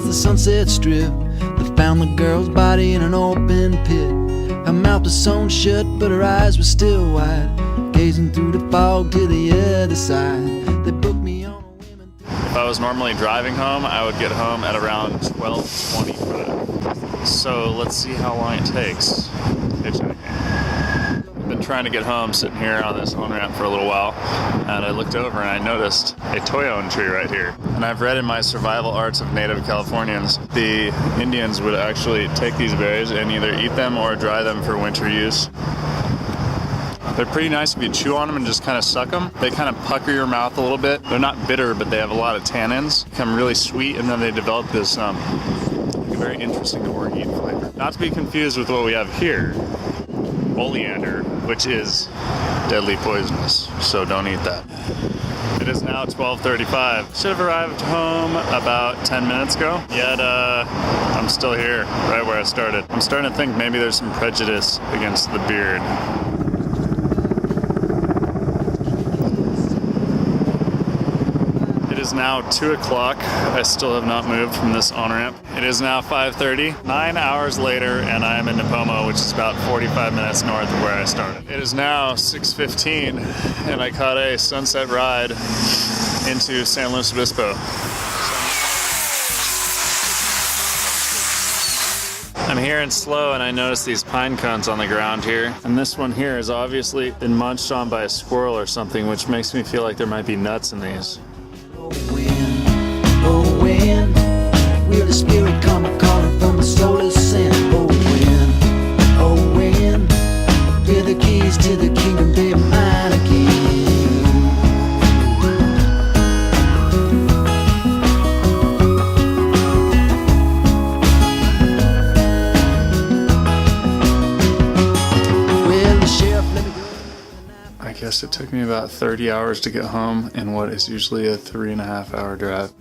past the Sunset Strip. They found the girl's body in an open pit. Her mouth was sewn shut, but her eyes were still wide, gazing through the fog to the other side. They booked me on a women. If I was normally driving home, I would get home at around 12:20 for that. So let's see how long it takes. Hitchhiking. I've been trying to get home sitting here on this on-ramp for a little while, and I looked over and I noticed a toyon tree right here. And I've read in my survival arts of native Californians, the Indians would actually take these berries and either eat them or dry them for winter use. They're pretty nice if you chew on them and just kind of suck them. They kind of pucker your mouth a little bit. They're not bitter, but they have a lot of tannins, become really sweet, and then they develop this very interesting orgeat flavor. Not to be confused with what we have here, oleander, which is deadly poisonous, so don't eat that. It is now 12:35. Should have arrived home about 10 minutes ago, yet I'm still here, right where I started. I'm starting to think maybe there's some prejudice against the beard. It is now 2 o'clock. I still have not moved from this on-ramp. It is now 5:30, 9 hours later, and I am in Nipomo, which is about 45 minutes north of where I started. It is now 6:15, and I caught a sunset ride into San Luis Obispo. I'm here in slow, and I noticed these pine cones on the ground here. And this one here has obviously been munched on by a squirrel or something, which makes me feel like there might be nuts in these. Oh wind, we're the spirit coming, calling from the solar sin. Oh wind, we're the keys to the kingdom, baby, mine again. Well, the sheriff let me go. I guess it took me about 30 hours to get home in what is usually a 3.5 hour drive.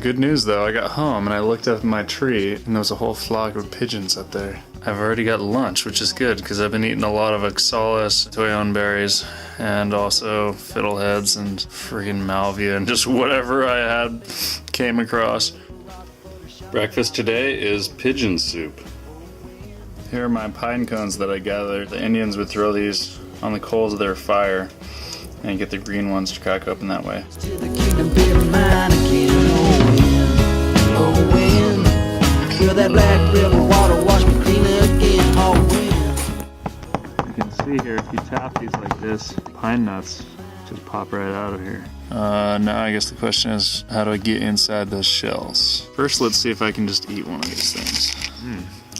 Good news though, I got home and I looked up my tree and there was a whole flock of pigeons up there. I've already got lunch, which is good because I've been eating a lot of oxalis, toyon berries, and also fiddleheads and friggin' malvia and just whatever I had came across. Breakfast today is pigeon soup. Here are my pine cones that I gathered. The Indians would throw these on the coals of their fire and get the green ones to crack open that way. You can see here, if you tap these like this, pine nuts just pop right out of here. Now I guess the question is, how do I get inside those shells? First, let's see if I can just eat one of these things.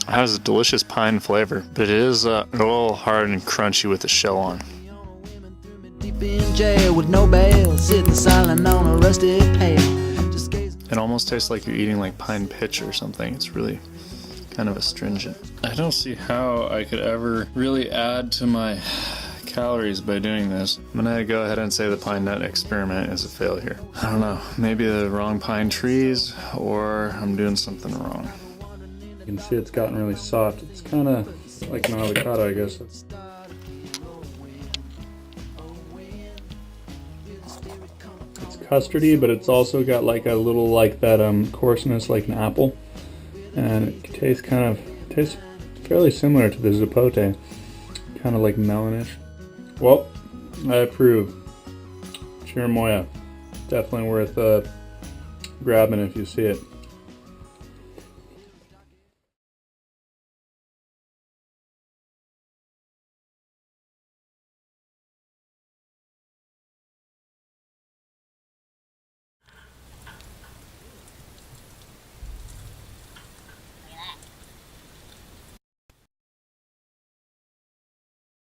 It has a delicious pine flavor, but it is a little hard and crunchy with the shell on. It almost tastes like you're eating like pine pitch or something. It's really kind of astringent. I don't see how I could ever really add to my calories by doing this. I'm gonna go ahead and say the pine nut experiment is a failure. I don't know, maybe the wrong pine trees, or I'm doing something wrong. You can see it's gotten really soft. It's kind of like an avocado, I guess. It's custardy, but it's also got like a little like that coarseness like an apple, and it tastes fairly similar to the zapote, kind of like melonish. Well, I approve. Chiramoya, definitely worth grabbing if you see it.